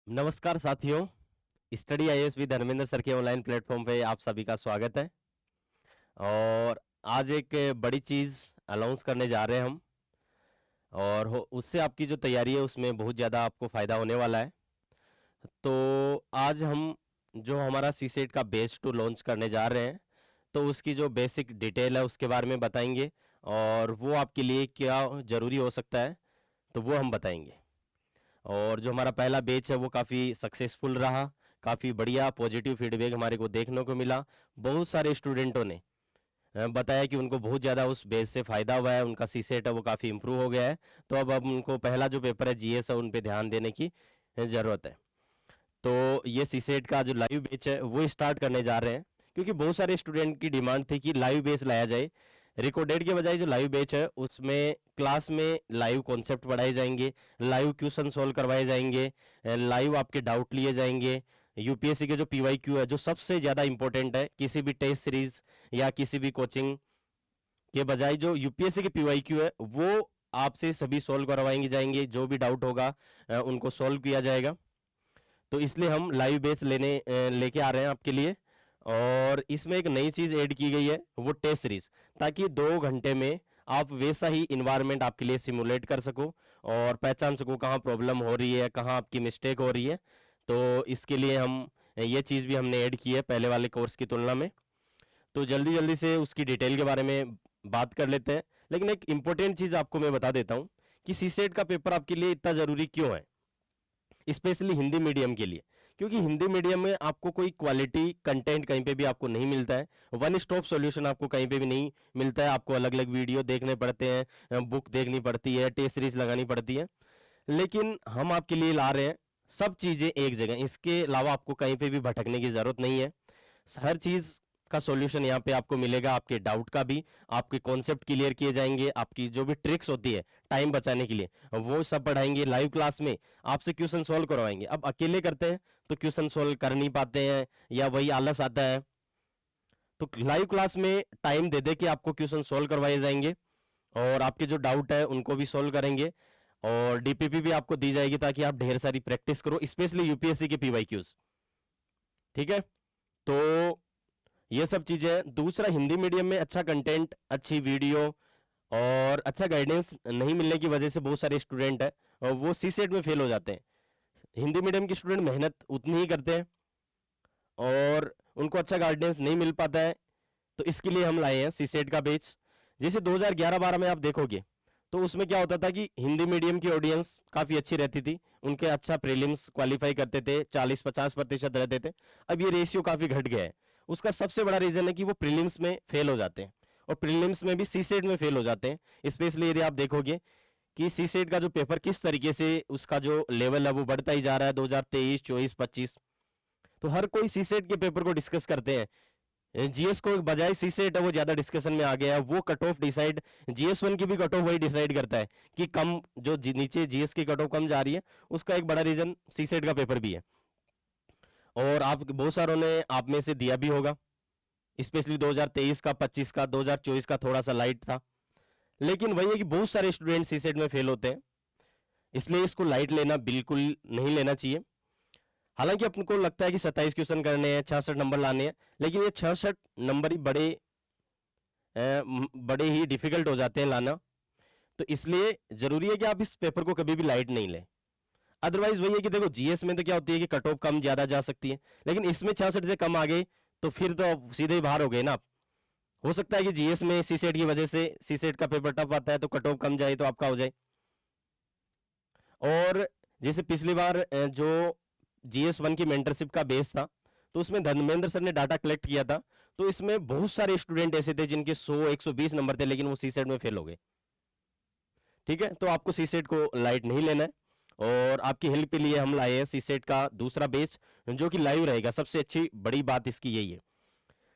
नमस्कार साथियों। Study IAS with Dharmendra sir के ऑनलाइन प्लेटफॉर्म पे आप सभी का स्वागत है। और आज एक बड़ी चीज़ अनाउंस करने जा रहे हैं हम, और उससे आपकी जो तैयारी है उसमें बहुत ज़्यादा आपको फ़ायदा होने वाला है। तो आज हम जो हमारा सी सेट का बेस टू लॉन्च करने जा रहे हैं, तो उसकी जो बेसिक डिटेल है उसके बारे में बताएंगे, और वो आपके लिए क्या ज़रूरी हो सकता है तो वो हम बताएंगे। और जो हमारा पहला बैच है वो काफ़ी सक्सेसफुल रहा, काफ़ी बढ़िया पॉजिटिव फीडबैक हमारे को देखने को मिला। बहुत सारे स्टूडेंटों ने बताया कि उनको बहुत ज़्यादा उस बैच से फ़ायदा हुआ है, उनका सी सेट है वो काफ़ी इम्प्रूव हो गया है। तो अब उनको पहला जो पेपर है जीएस है उन पे ध्यान देने की ज़रूरत है। तो ये सी सेट का जो लाइव बैच है वो स्टार्ट करने जा रहे हैं, क्योंकि बहुत सारे स्टूडेंट की डिमांड थी कि लाइव बैच लाया जाए। रिकॉर्डेड के बजाय जो लाइव बैच है उसमें क्लास में लाइव कॉन्सेप्ट पढ़ाए जाएंगे, लाइव क्वेश्चन सॉल्व करवाए जाएंगे, लाइव आपके डाउट लिए जाएंगे। यूपीएससी के जो पीवाई क्यू है जो सबसे ज़्यादा इंपॉर्टेंट है किसी भी टेस्ट सीरीज या किसी भी कोचिंग के बजाय, जो यूपीएससी के पीवाई क्यू है वो आपसे सभी सॉल्व करवाएंगे जाएंगे। जो भी डाउट होगा उनको सॉल्व किया जाएगा। तो इसलिए हम लाइव बेस लेके आ रहे हैं आपके लिए। और इसमें एक नई चीज़ ऐड की गई है वो टेस्ट सीरीज, ताकि 2 घंटे में आप वैसा ही इन्वायरमेंट आपके लिए सिमुलेट कर सको और पहचान सको कहाँ प्रॉब्लम हो रही है, कहाँ आपकी मिस्टेक हो रही है। तो इसके लिए हम ये चीज़ भी हमने ऐड की है पहले वाले कोर्स की तुलना में। तो जल्दी जल्दी से उसकी डिटेल के बारे में बात कर लेते हैं। लेकिन एक इम्पोर्टेंट चीज़ आपको मैं बता देता हूँ कि सी सेट का पेपर आपके लिए इतना ज़रूरी क्यों है, स्पेशली हिंदी मीडियम के लिए। क्योंकि हिंदी मीडियम में आपको कोई क्वालिटी कंटेंट कहीं पे भी आपको नहीं मिलता है, वन स्टॉप सॉल्यूशन आपको कहीं पे भी नहीं मिलता है। आपको अलग अलग वीडियो देखने पड़ते हैं, बुक देखनी पड़ती है, टेस्ट सीरीज लगानी पड़ती है। लेकिन हम आपके लिए ला रहे हैं सब चीज़ें एक जगह, इसके अलावा आपको कहीं पे भी भटकने की ज़रूरत नहीं है। हर चीज़ का सॉल्यूशन यहाँ पे आपको मिलेगा, आपके डाउट का भी, आपके कॉन्सेप्ट क्लियर किए जाएंगे, आपकी जो भी ट्रिक्स होती है टाइम बचाने के लिए वो सब पढ़ाएंगे लाइव क्लास में। आपसे क्वेश्चन सॉल्व करवाएंगे। अब अकेले करते हैं तो क्वेश्चन सॉल्व कर नहीं पाते हैं या वही आलस आता है। तो लाइव क्लास में टाइम दे दे के आपको क्वेश्चन सॉल्व करवाए जाएंगे, और आपके जो डाउट है उनको भी सॉल्व करेंगे, और डीपीपी भी आपको दी जाएगी ताकि आप ढेर सारी प्रैक्टिस करो, स्पेशली यूपीएससी के पीवाईक्यूज। ठीक है। तो ये सब चीजें। दूसरा, हिंदी मीडियम में अच्छा कंटेंट, अच्छी वीडियो और अच्छा गाइडेंस नहीं मिलने की वजह से बहुत सारे स्टूडेंट है और वो सी सेट में फेल हो जाते हैं। हिंदी मीडियम के स्टूडेंट मेहनत उतनी ही करते हैं और उनको अच्छा गाइडेंस नहीं मिल पाता है। तो इसके लिए हम लाए हैं सी सेट का बैच। जैसे 2011-12 में आप देखोगे तो उसमें क्या होता था कि हिंदी मीडियम की ऑडियंस काफ़ी अच्छी रहती थी, उनके अच्छा प्रीलिम्स क्वालिफाई करते थे, 40-50% रहते थे। अब ये रेशियो काफ़ी घट गया है। उसका सबसे बड़ा रीज़न है कि वो प्रीलिम्स में फेल हो जाते हैं, और प्रीलिम्स में भी सी सेट में फेल हो जाते हैं। स्पेशली यदि आप देखोगे कि सी सेट का जो पेपर किस तरीके से उसका जो लेवल है वो बढ़ता ही जा रहा है 2023, 24, 25। तो हर कोई सी सेट के पेपर को डिस्कस करते हैं, जीएस को बजाय सी सेट है वो ज्यादा डिस्कशन में आ गया है। वो cut off decide, GS one की भी कट ऑफ वही डिसाइड करता है कि कम जो नीचे जीएस की कट ऑफ कम जा रही है, उसका एक बड़ा रीजन सी सेट का पेपर भी है। और आप बहुत सारों ने आप में से दिया भी होगा, स्पेशली 2023 का, 25 का, 2024 का थोड़ा सा लाइट था। लेकिन वही है कि बहुत सारे स्टूडेंट सी सेट में फेल होते हैं, इसलिए इसको लाइट लेना बिल्कुल नहीं लेना चाहिए। हालांकि अपन को लगता है कि 27 क्वेश्चन करने हैं, 66 नंबर लाने हैं, लेकिन ये 66 नंबर ही बड़े ही डिफिकल्ट हो जाते हैं लाना। तो इसलिए जरूरी है कि आप इस पेपर को कभी भी लाइट नहीं लें। अदरवाइज वही है कि देखो जीएस में तो क्या होती है कि कट ऑफ कम ज्यादा जा सकती है, लेकिन इसमें 66 से कम आ गई तो फिर तो आप सीधे ही बाहर हो गए ना आप। हो सकता है कि जीएस में सी सेट की वजह से, सी सेट का पेपर टफ आता है तो कट ऑफ कम जाए तो आपका हो जाए। और जैसे पिछली बार जो जीएस वन की मेंटरशिप का बेस था, तो उसमें धर्मेंद्र सर ने डाटा कलेक्ट किया था। तो इसमें बहुत सारे स्टूडेंट ऐसे थे जिनके 100-120 नंबर थे, लेकिन वो सी सेट में फेल हो गए। ठीक है। तो आपको सी सेट को लाइट नहीं लेना है, और आपकी हेल्प के लिए हम लाए हैं सी सेट का दूसरा बैच जो कि लाइव रहेगा। सबसे अच्छी बड़ी बात इसकी यही है।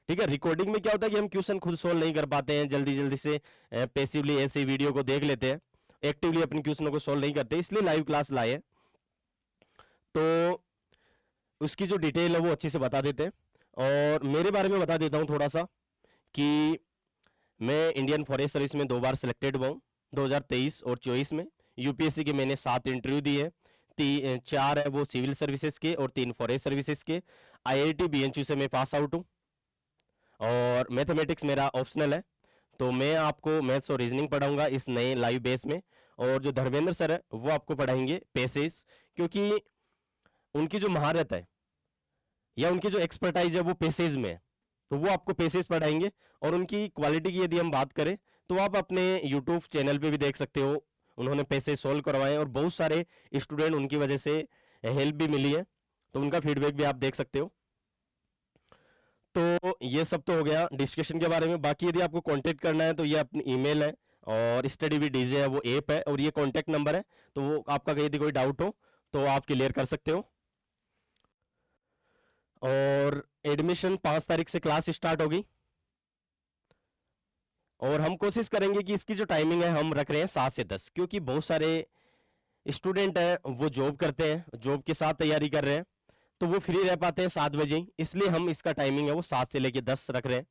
ठीक है। रिकॉर्डिंग में क्या होता है कि हम क्वेश्चन खुद सोल्व नहीं कर पाते हैं, जल्दी जल्दी से पैसिवली ऐसे वीडियो को देख लेते हैं, एक्टिवली अपने क्वेश्चनों को सोल्व नहीं करते, इसलिए लाइव क्लास लाए हैं। तो उसकी जो डिटेल है वो अच्छे से बता देते हैं। और मेरे बारे में बता देता हूँ थोड़ा सा कि मैं इंडियन फॉरेस्ट सर्विस में 2 बार सिलेक्टेड हुआ हूँ, 2023 और 24 में। यूपीएससी के मैंने 7 इंटरव्यू दिए, चार है वो सिविल सर्विसेज के और 3 फॉरेस्ट सर्विसेज के। आईआईटी बीएचयू से मैं पास आउट हूँ और मैथमेटिक्स मेरा ऑप्शनल है। तो मैं आपको मैथ्स और रीजनिंग पढ़ाऊंगा इस नए लाइव बेस में। और जो धर्मेंद्र सर है वो आपको पढ़ाएंगे पेसेज, क्योंकि उनकी जो महारत है या उनकी जो एक्सपर्टाइज है वो पेसेज में है, तो वो आपको पेसेज पढ़ाएंगे। और उनकी क्वालिटी की यदि हम बात करें तो आप अपने यूट्यूब चैनल पे भी देख सकते हो, उन्होंने पेसेज सोल्व करवाए और बहुत सारे स्टूडेंट उनकी वजह से हेल्प भी मिली है, तो उनका फीडबैक भी आप देख सकते हो। तो ये सब तो हो गया डिस्कशन के बारे में। बाकी यदि आपको कांटेक्ट करना है तो ये अपनी ईमेल है और स्टडी विद डीजे है वो ऐप है और ये कांटेक्ट नंबर है, तो वो आपका यदि कोई डाउट हो तो आप क्लियर कर सकते हो। और एडमिशन 5 तारीख से क्लास स्टार्ट होगी और हम कोशिश करेंगे कि इसकी जो टाइमिंग है हम रख रहे हैं 7 से 10, क्योंकि बहुत सारे स्टूडेंट हैं वो जॉब करते हैं, जॉब के साथ तैयारी कर रहे हैं, तो वो फ्री रह पाते हैं 7 बजे ही, इसलिए हम इसका टाइमिंग है वो 7 से लेके 10 रख रहे हैं,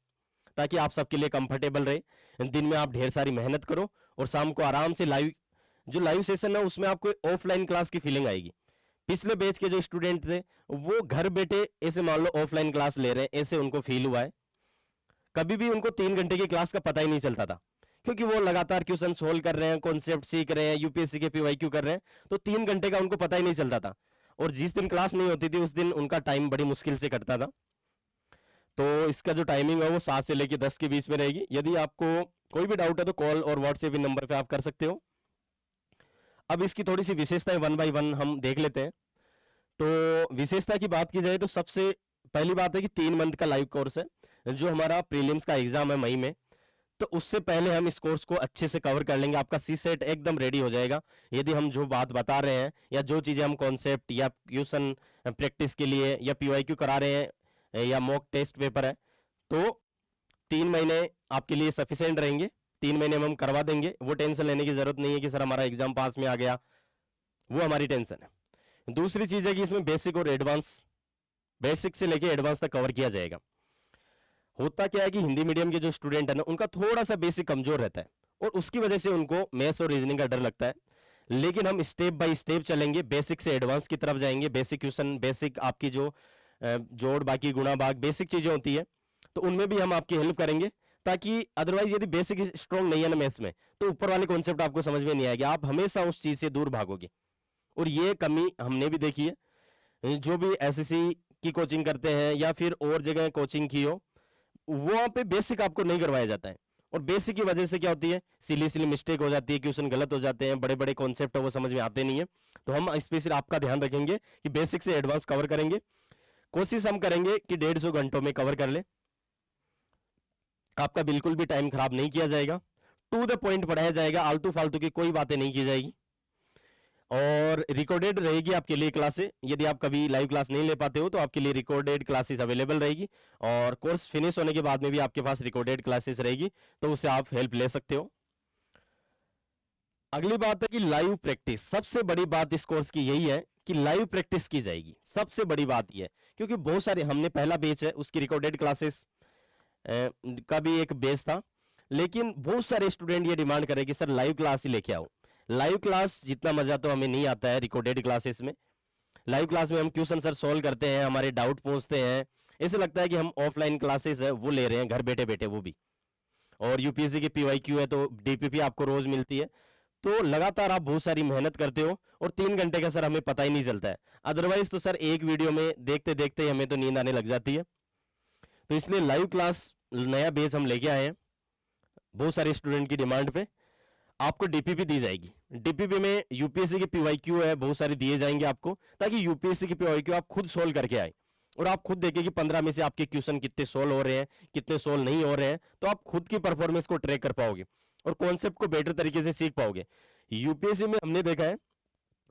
ताकि आप सबके लिए कंफर्टेबल रहे। दिन में आप ढेर सारी मेहनत करो और शाम को आराम से लाइव, जो लाइव सेशन है उसमें आपको ऑफलाइन क्लास की फीलिंग आएगी। पिछले बैच के जो स्टूडेंट थे वो घर बैठे ऐसे मान लो ऑफलाइन क्लास ले रहे हैं, ऐसे उनको फील हुआ है। कभी भी उनको 3 घंटे की क्लास का पता ही नहीं चलता था, क्योंकि वो लगातार क्वेश्चन सोल्व कर रहे हैं, कॉन्सेप्ट सीख रहे हैं, यूपीएससी के पीवाईक्यू कर रहे हैं, तो 3 घंटे का उनको पता ही नहीं चलता था। और जिस दिन क्लास नहीं होती थी उस दिन उनका टाइम बड़ी मुश्किल से कटता था। तो इसका जो टाइमिंग है वो 7 से लेकर 10 के बीच में रहेगी। यदि आपको कोई भी डाउट है तो कॉल और व्हाट्सएप नंबर पे आप कर सकते हो। अब इसकी थोड़ी सी विशेषताएं वन बाय वन हम देख लेते हैं। तो विशेषता की बात की जाए तो सबसे पहली बात है कि 3 मंथ का लाइव कोर्स है। जो हमारा प्रीलिम्स का एग्जाम है मई में, तो उससे पहले हम इस कोर्स को अच्छे से कवर कर लेंगे, आपका सी सेट एकदम रेडी हो जाएगा। यदि हम जो बात बता रहे हैं या जो चीजें हम कॉन्सेप्ट या क्वेश्चन प्रैक्टिस के लिए या पीवाईक्यू करा रहे हैं या मॉक टेस्ट पेपर है, तो 3 महीने आपके लिए सफिशिएंट रहेंगे। 3 महीने में हम करवा देंगे, वो टेंशन लेने की जरूरत नहीं है कि सर हमारा एग्जाम पास में आ गया, वो हमारी टेंशन है। दूसरी चीज है कि इसमें बेसिक और एडवांस, बेसिक से लेके एडवांस तक कवर किया जाएगा। होता क्या है कि हिंदी मीडियम के जो स्टूडेंट है ना उनका थोड़ा सा बेसिक कमजोर रहता है और उसकी वजह से उनको मैथ्स और रीजनिंग का डर लगता है, लेकिन हम स्टेप बाय स्टेप चलेंगे, बेसिक से एडवांस की तरफ जाएंगे। बेसिक क्वेश्चन, बेसिक आपकी जो जोड़ बाकी गुणा भाग बेसिक चीजें होती है, तो उनमें भी हम आपकी हेल्प करेंगे, ताकि अदरवाइज यदि बेसिक स्ट्रॉन्ग नहीं है ना मैथ्स में तो ऊपर वाले कॉन्सेप्ट आपको समझ में नहीं आएगा, आप हमेशा उस चीज से दूर भागोगे। और ये कमी हमने भी देखी है, जो भी एसएससी की कोचिंग करते हैं या फिर और जगह कोचिंग की हो, वहां पे बेसिक आपको नहीं करवाया जाता है और बेसिक की वजह से क्या होती है, सिली सिली मिस्टेक हो जाती है, क्वेश्चन गलत हो जाते हैं, बड़े बड़े कॉन्सेप्ट है वो समझ में आते नहीं है। तो हम स्पेशली आपका ध्यान रखेंगे कि बेसिक से एडवांस कवर करेंगे। कोशिश हम करेंगे कि 150 घंटों में कवर कर ले, आपका बिल्कुल भी टाइम खराब नहीं किया जाएगा, टू द पॉइंट पढ़ाया जाएगा, आलतू फालतू की कोई बातें नहीं की जाएगी। और रिकॉर्डेड रहेगी आपके लिए क्लासेस, यदि आप कभी लाइव क्लास नहीं ले पाते हो तो आपके लिए रिकॉर्डेड क्लासेस अवेलेबल रहेगी, और कोर्स फिनिश होने के बाद में भी आपके पास रिकॉर्डेड क्लासेस रहेगी, तो उससे आप हेल्प ले सकते हो। अगली बात है कि लाइव प्रैक्टिस, सबसे बड़ी बात इस कोर्स की यही है कि लाइव प्रैक्टिस की जाएगी, सबसे बड़ी बात यह है, क्योंकि बहुत सारे, हमने पहला बैच है उसकी रिकॉर्डेड क्लासेस का भी एक बैच था, लेकिन बहुत सारे स्टूडेंट ये डिमांड करे कि सर लाइव क्लास ही लेके आओ। लाइव क्लास जितना मजा तो हमें नहीं आता है रिकॉर्डेड क्लासेस में। लाइव क्लास में हम क्वेश्चन सर सोल्व करते हैं, हमारे डाउट पूछते हैं, ऐसे लगता है कि हम ऑफलाइन क्लासेस है वो ले रहे हैं घर बैठे बैठे, वो भी। और यूपीएससी की पीवाईक्यू है तो डीपीपी आपको रोज मिलती है, तो लगातार आप बहुत सारी मेहनत करते हो और 3 घंटे का सर हमें पता ही नहीं चलता है। अदरवाइज तो सर एक वीडियो में देखते देखते हमें तो नींद आने लग जाती है। तो इसलिए लाइव क्लास नया बेस हम लेके आए हैं, बहुत सारे स्टूडेंट की डिमांड पे आपको डीपीपी दी जाएगी। डीपीपी में यूपीएससी के पीवाईक्यू है बहुत सारे दिए जाएंगे आपको, ताकि यूपीएससी के पीवाईक्यू आप खुद सोल्व करके आए और आप खुद देखें कि 15 में से आपके क्वेश्चन कितने सोल्व हो रहे हैं, कितने सोल्व नहीं हो रहे हैं, तो आप खुद की परफॉर्मेंस को ट्रैक कर पाओगे और कॉन्सेप्ट को बेटर तरीके से सीख पाओगे। यूपीएससी में हमने देखा है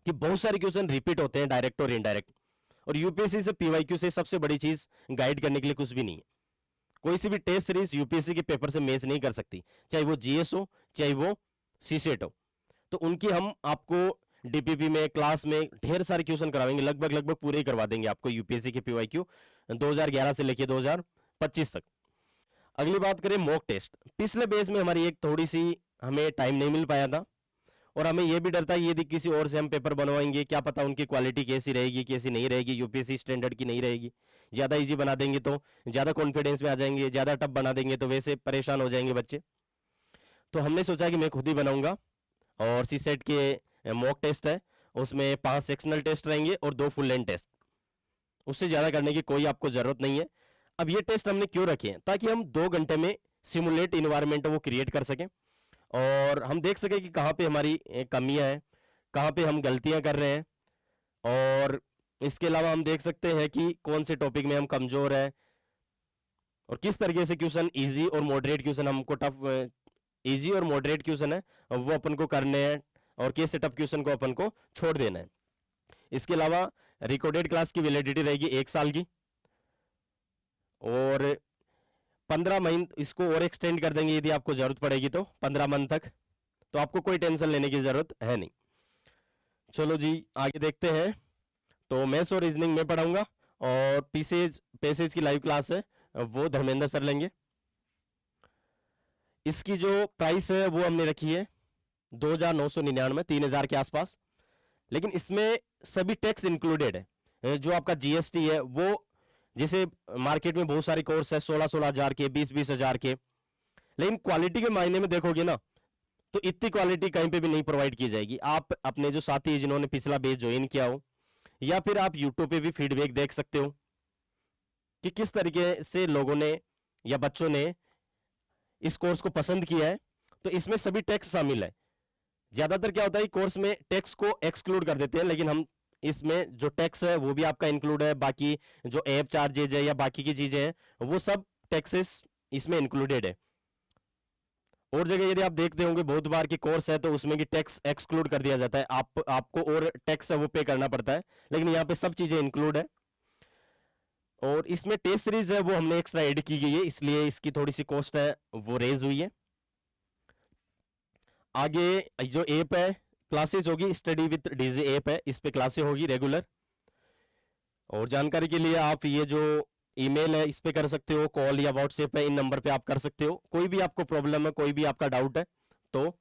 कि बहुत सारे क्वेश्चन रिपीट होते हैं, डायरेक्ट और इनडायरेक्ट, और यूपीएससी से पीवाईक्यू से सबसे बड़ी चीज गाइड करने के लिए कुछ भी नहीं है। कोई सी भी टेस्ट सीरीज यूपीएससी के पेपर से मैच नहीं कर सकती, चाहे वो जीएस हो चाहे वो सीसेट हो। तो उनकी हम आपको डीपीपी में क्लास में ढेर सारे क्वेश्चन कराएंगे, लगभग पूरे ही करवा देंगे आपको यूपीएससी के पीवाईक्यू 2011 से लेके 2025 तक। अगली बात करें मॉक टेस्ट, पिछले बेस में हमारी एक थोड़ी सी हमें टाइम नहीं मिल पाया था और हमें ये भी डर था यदि किसी और से हम पेपर बनवाएंगे क्या पता उनकी क्वालिटी कैसी रहेगी कैसी नहीं रहेगी, यूपीएससी स्टैंडर्ड की नहीं रहेगी। ज़्यादा इजी बना देंगे तो ज़्यादा कॉन्फिडेंस में आ जाएंगे, ज़्यादा टफ बना देंगे तो वैसे परेशान हो जाएंगे बच्चे। तो हमने सोचा कि मैं खुद ही बनाऊंगा। और सी सेट के मॉक टेस्ट है, उसमें 5 सेक्शनल टेस्ट रहेंगे और 2 फुल लेंथ टेस्ट, उससे ज़्यादा करने की कोई आपको ज़रूरत नहीं है। अब ये टेस्ट हमने क्यों रखे हैं, ताकि हम 2 घंटे में सिमुलेट इन्वायरमेंट वो क्रिएट कर सकें और हम देख सकें कि कहाँ पे हमारी कमियां हैं, कहाँ पे हम गलतियां कर रहे हैं। और इसके अलावा हम देख सकते हैं कि कौन से टॉपिक में हम कमज़ोर हैं और किस तरीके से क्वेश्चन इजी और मॉडरेट क्वेश्चन हमको टफ, इजी और मॉडरेट क्वेश्चन है वो अपन को करने हैं और किस टफ क्वेश्चन को अपन को छोड़ देना है। इसके अलावा रिकॉर्डेड क्लास की वैलिडिटी रहेगी 1 साल की और 15 महीने इसको और एक्सटेंड कर देंगे यदि आपको जरूरत पड़ेगी तो 15 मंथ तक, तो आपको कोई टेंशन लेने की जरूरत है नहीं। चलो जी आगे देखते हैं। तो मैथ्स और रीजनिंग में पढ़ाऊंगा और पैसेज की लाइव क्लास है वो धर्मेंद्र सर लेंगे। इसकी जो प्राइस है वो हमने रखी है 2,999, 3,000 के आसपास, लेकिन इसमें सभी टैक्स इंक्लूडेड है। जो आपका जीएसटी है वो, जैसे मार्केट में बहुत सारे कोर्स है 16,000 के, 20,000 के, लेकिन क्वालिटी के मायने में देखोगे ना तो इतनी क्वालिटी कहीं पे भी नहीं प्रोवाइड की जाएगी। आप अपने जो साथी है जिन्होंने पिछला बैच ज्वाइन किया हो या फिर आप यूट्यूब पे भी फीडबैक देख सकते हो कि किस तरीके से लोगों ने या बच्चों ने इस कोर्स को पसंद किया है। तो इसमें सभी टैक्स शामिल है। ज्यादातर क्या होता है कोर्स में टैक्स को एक्सक्लूड कर देते हैं, लेकिन हम इसमें जो टैक्स है वो भी आपका इंक्लूड है, बाकी जो ऐप चार्जेज है या बाकी की चीजें हैं वो सब टैक्सेस इसमें इंक्लूडेड है। और जगह यदि आप देखते होंगे बहुत बार की कोर्स है तो उसमें की टैक्स एक्सक्लूड कर दिया जाता है, आपको और टैक्स है वो पे करना पड़ता है, लेकिन यहाँ पे सब चीजें इंक्लूड है। और इसमें टेस्ट सीरीज है वो हमने एक्स्ट्रा ऐड की गई है, इसलिए इसकी थोड़ी सी कॉस्ट है वो रेज हुई है। आगे जो ऐप है क्लासेस होगी, स्टडी विद डीजे ऐप है, इस पे क्लासेस होगी रेगुलर। और जानकारी के लिए आप ये जो ईमेल है इस पे कर सकते हो, कॉल या व्हाट्सएप है, इन नंबर पे आप कर सकते हो। कोई भी आपको प्रॉब्लम है, कोई भी आपका डाउट है तो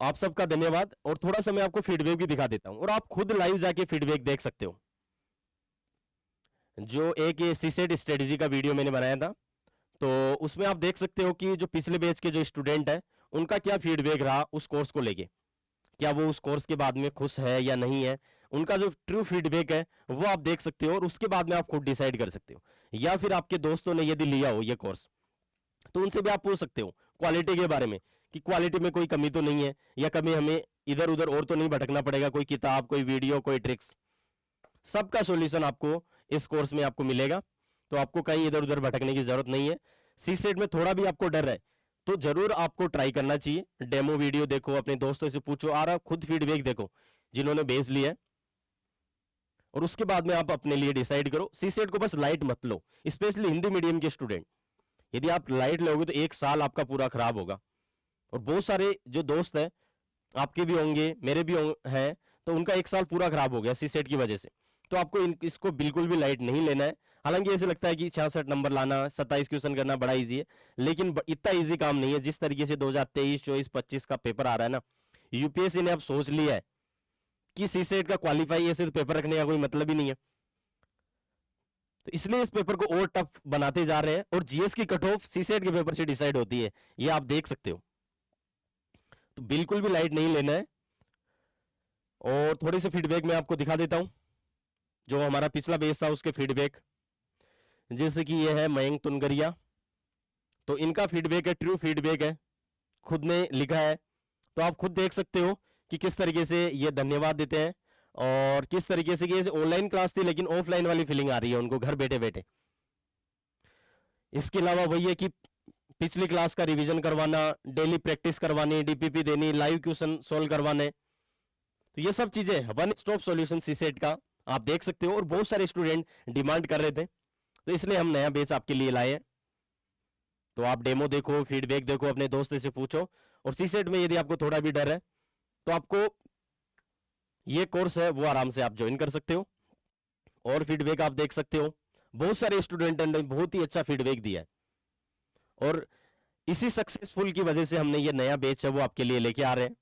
आप सबका धन्यवाद। और थोड़ा सा मैं आपको फीडबैक भी दिखा देता हूं और आप खुद लाइव जाके फीडबैक देख सकते हो। जो एक ये सीसेट स्ट्रेटेजी का वीडियो मैंने बनाया था तो उसमें आप देख सकते हो कि जो पिछले बैच के जो स्टूडेंट है उनका क्या फीडबैक रहा उस कोर्स को लेके, क्या वो उस कोर्स के बाद में खुश है या नहीं है। उनका जो ट्रू फीडबैक है वो आप देख सकते हो और उसके बाद में आप खुद डिसाइड कर सकते हो। या फिर आपके दोस्तों ने यदि लिया हो ये कोर्स तो उनसे भी आप पूछ सकते हो क्वालिटी के बारे में कि क्वालिटी में कोई कमी तो नहीं है, या कभी हमें इधर उधर और तो नहीं भटकना पड़ेगा, कोई किताब, कोई वीडियो, कोई ट्रिक्स, सबका सॉल्यूशन आपको इस कोर्स में आपको मिलेगा। तो आपको कहीं इधर उधर भटकने की जरूरत नहीं है। सी सेट में थोड़ा भी आपको डर है तो जरूर आपको ट्राई करना चाहिए। डेमो वीडियो देखो, अपने दोस्तों से पूछो और आप खुद फीडबैक देखो जिन्होंने बेस लिया है, और उसके बाद में आप अपने लिए डिसाइड करो। सी सेट को बस लाइट मत लो, स्पेशली हिंदी मीडियम के स्टूडेंट। यदि आप लाइट लोगे तो 1 साल आपका पूरा खराब होगा। और बहुत सारे जो दोस्त हैं आपके भी होंगे, मेरे भी हैं, तो उनका 1 साल पूरा खराब हो गया सी सेट की वजह से। तो आपको इसको बिल्कुल भी लाइट नहीं लेना है। हालांकि ऐसे लगता है कि 66 नंबर लाना, 27 क्वेश्चन करना बड़ा इजी है, लेकिन इतना इजी काम नहीं है। जिस तरीके से 2023, 24, 25 का पेपर आ रहा है ना, यूपीएससी ने अब सोच लिया है कि सी सेट का क्वालिफाई ऐसे तो पेपर रखने का कोई मतलब ही नहीं है। तो इसलिए इस पेपर को और टफ बनाते जा रहे हैं और जीएस की कट ऑफ सी सेट के पेपर से डिसाइड होती है, ये आप देख सकते हो। तो बिल्कुल भी लाइट नहीं लेना है। और थोड़ी सी फीडबैक मैं आपको दिखा देता हूं, जो हमारा पिछला बेस था उसके फीडबैक। जैसे कि ये है मयंक तुनगरिया, तो इनका फीडबैक है, ट्रू फीडबैक है, खुद ने लिखा है। तो आप खुद देख सकते हो कि किस तरीके से ये धन्यवाद देते हैं और किस तरीके से ये ऑनलाइन क्लास थी लेकिन ऑफलाइन वाली फीलिंग आ रही है उनको घर बैठे बैठे। इसके अलावा वही है कि पिछली क्लास का रिवीजन करवाना, डेली प्रैक्टिस करवानी, डीपीपी देनी, लाइव क्वेश्चन सोल्व करवाने, तो ये सब चीजें वन स्टॉप सॉल्यूशन सीसेट का आप देख सकते हो। और बहुत सारे स्टूडेंट डिमांड कर रहे थे तो इसलिए हम नया बेस आपके लिए लाए हैं। तो आप डेमो देखो, फीडबैक देखो, अपने दोस्त से पूछो। और सीसेट में यदि आपको थोड़ा भी डर है तो आपको ये कोर्स है वो आराम से आप ज्वाइन कर सकते हो। और फीडबैक आप देख सकते हो, बहुत सारे स्टूडेंट ने बहुत ही अच्छा फीडबैक दिया है। और इसी सक्सेसफुल की वजह से हमने ये नया बैच है वो आपके लिए लेके आ रहे हैं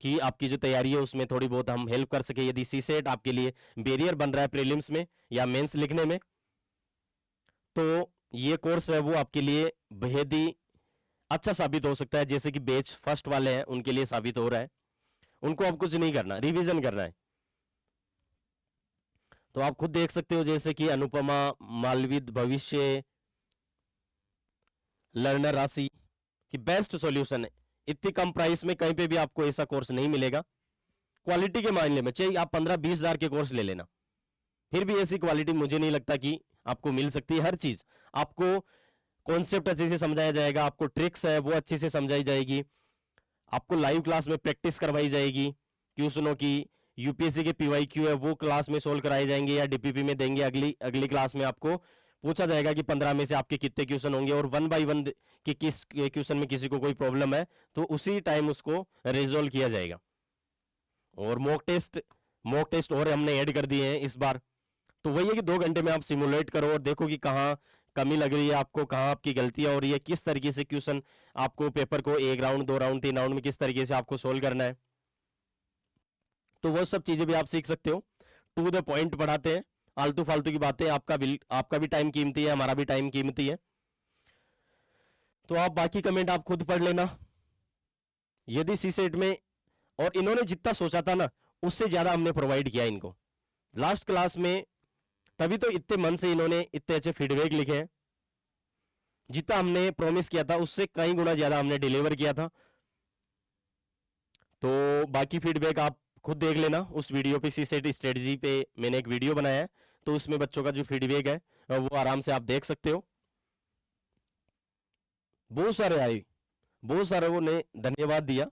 कि आपकी जो तैयारी है उसमें थोड़ी बहुत हम हेल्प कर सके। यदि सी सेट आपके लिए बैरियर बन रहा है प्रीलिम्स में या मेंस लिखने में, तो ये कोर्स है वो आपके लिए बेहद ही अच्छा साबित हो सकता है। जैसे कि बैच फर्स्ट वाले हैं उनके लिए साबित हो रहा है, उनको अब कुछ नहीं करना, रिवीजन करना है। तो आप खुद देख सकते हो, जैसे कि अनुपमा, मालविद, भविष्य, लर्नर राशि की बेस्ट सॉल्यूशन है। इतनी कम प्राइस में कहीं पे भी आपको ऐसा कोर्स नहीं मिलेगा। क्वालिटी के मामले में चाहिए आप 15-20 हजार के कोर्स ले लेना, फिर भी ऐसी क्वालिटी मुझे नहीं लगता कि आपको मिल सकती है। हर चीज आपको कॉन्सेप्ट अच्छे से समझाया जाएगा, आपको ट्रिक्स है वो अच्छे से समझाई जाएगी, आपको लाइव क्लास में प्रैक्टिस करवाई जाएगी, क्वेश्चनों की यूपीएससी के पीवाईक्यू है वो क्लास में सोल्व कराए जाएंगे या डीपीपी में देंगे। अगली अगली क्लास में आपको पूछा जाएगा कि 15 में से आपके कितने क्वेश्चन होंगे, और 1 बाय 1 कि किस क्वेश्चन में किसी को कोई प्रॉब्लम है तो उसी टाइम उसको रिजोल्व किया जाएगा। और मॉक टेस्ट और हमने ऐड कर दिए हैं इस बार। तो वही है कि 2 घंटे में आप सिमुलेट करो और देखो कि कहाँ कमी लग रही है आपको, कहाँ आपकी गलती है, और ये किस तरीके से क्वेश्चन आपको पेपर को 1 राउंड 2 राउंड 3 राउंड में किस तरीके से आपको सोल्व करना है। तो वो सब चीजें भी आप सीख सकते हो। टू द पॉइंट पढ़ाते हैं, आलतू फालतू की बातें, आपका भी टाइम कीमती है, हमारा भी टाइम कीमती है। तो आप बाकी कमेंट आप खुद पढ़ लेना। यदि सी सेट में, और इन्होंने जितना सोचा था ना उससे ज्यादा हमने प्रोवाइड किया इनको लास्ट क्लास में, तभी तो इतने मन से इन्होंने इतने अच्छे फीडबैक लिखे हैं। जितना हमने प्रॉमिस किया था उससे कई गुना ज्यादा हमने डिलीवर किया था। तो बाकी फीडबैक आप खुद देख लेना उस वीडियो पे, सी सेट स्ट्रेटजी पे मैंने एक वीडियो बनाया है, तो उसमें बच्चों का जो फीडबैक है वो आराम से आप देख सकते हो। बहुत सारे आए, बहुत सारे वो ने धन्यवाद दिया।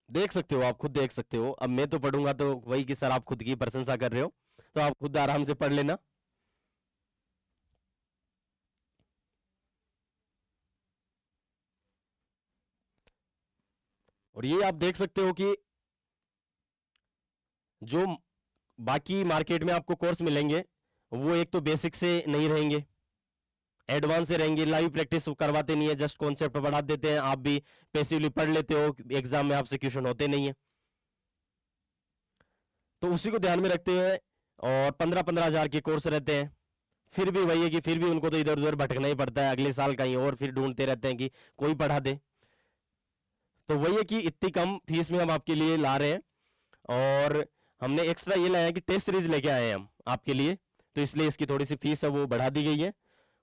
देख सकते हो, आप खुद देख सकते हो। अब मैं तो पढ़ूंगा तो वही कि सर आप खुद की प्रशंसा कर रहे हो, तो आप खुद आराम से पढ़ लेना। और ये आप देख सकते हो कि जो बाकी मार्केट में आपको कोर्स मिलेंगे वो एक तो बेसिक से नहीं रहेंगे, एडवांस से रहेंगे, लाइव प्रैक्टिस करवाते नहीं है, जस्ट कॉन्सेप्ट पढ़ा देते हैं, आप भी पैसिवली पढ़ लेते हो, एग्जाम में आपसे क्वेश्चन होते नहीं है। तो उसी को ध्यान में रखते हुए, और 15-15 हजार के कोर्स रहते हैं, फिर भी वही है कि फिर भी उनको तो इधर उधर भटकना ही पड़ता है, अगले साल कहीं और फिर ढूंढते रहते हैं कि कोई पढ़ा दे। तो वही है कि इतनी कम फीस में हम आपके लिए ला रहे हैं, और हमने एक्स्ट्रा ये लाया है कि टेस्ट सीरीज लेके आए हैं हम आपके लिए, तो इसलिए इसकी थोड़ी सी फीस है वो बढ़ा दी गई है।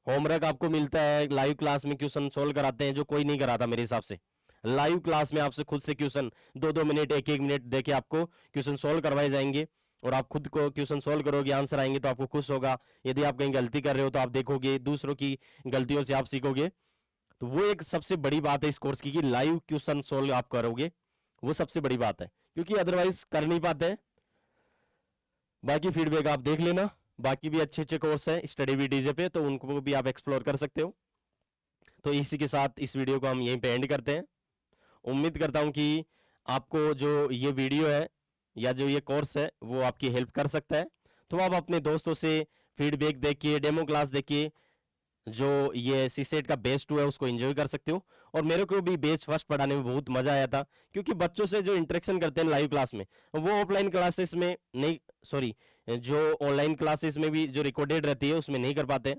होमवर्क आपको मिलता है, लाइव क्लास में क्वेश्चन सोल्व कराते हैं जो कोई नहीं कराता मेरे हिसाब से। लाइव क्लास में आपसे खुद से क्वेश्चन 2-2 मिनट 1-1 मिनट देके आपको क्वेश्चन सोल्व करवाए जाएंगे, और आप खुद को क्वेश्चन सोल्व करोगे, आंसर आएंगे तो आपको खुश होगा। यदि आप कहीं गलती कर रहे हो तो आप देखोगे, दूसरों की गलतियों से आप सीखोगे। तो वो एक सबसे बड़ी बात है इस कोर्स की कि लाइव क्वेश्चन सोल्व आप करोगे, वो सबसे बड़ी बात है, क्योंकि अदरवाइज कर नहीं पाते हैं। बाकी फीडबैक आप देख लेना, बाकी भी अच्छे अच्छे कोर्स हैं स्टडी वी डीजे पे, तो उनको भी आप एक्सप्लोर कर सकते हो। तो इसी के साथ इस वीडियो को हम यहीं पे एंड करते हैं। उम्मीद करता हूं कि आपको जो ये वीडियो है या जो ये कोर्स है वो आपकी हेल्प कर सकता है। तो आप अपने दोस्तों से फीडबैक देखिए, डेमो क्लास देखिए, जो ये सी सेट का बेस 2 है उसको एंजॉय कर सकते हो। और मेरे को भी बेस फर्स्ट पढ़ाने में बहुत मजा आया था, क्योंकि बच्चों से जो इंटरेक्शन करते हैं लाइव क्लास में, वो ऑफलाइन क्लासेस में नहीं, सॉरी, जो ऑनलाइन क्लासेस में भी जो रिकॉर्डेड रहती है उसमें नहीं कर पाते।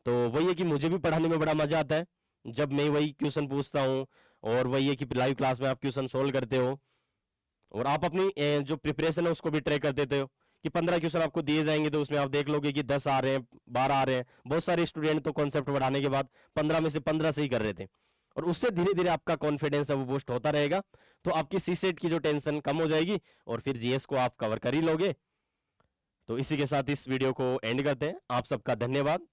तो वही है कि मुझे भी पढ़ाने में बड़ा मजा आता है जब मैं वही क्वेश्चन पूछता हूँ, और वही है कि लाइव क्लास में आप क्वेश्चन सोल्व करते हो, और आप अपनी जो प्रिपरेशन है उसको भी ट्रैक कर देते हो कि 15 क्वेश्चन आपको दिए जाएंगे तो उसमें आप देख लोगे कि 10 आ रहे हैं, 12 आ रहे हैं। बहुत सारे स्टूडेंट तो कॉन्सेप्ट बढ़ाने के बाद 15 में से 15 से ही कर रहे थे, और उससे धीरे धीरे आपका कॉन्फिडेंस है वो बूस्ट होता रहेगा। तो आपकी सी सेट की जो टेंशन कम हो जाएगी, और फिर जीएस को आप कवर कर ही लोगे। तो इसी के साथ इस वीडियो को एंड करते हैं। आप सबका धन्यवाद।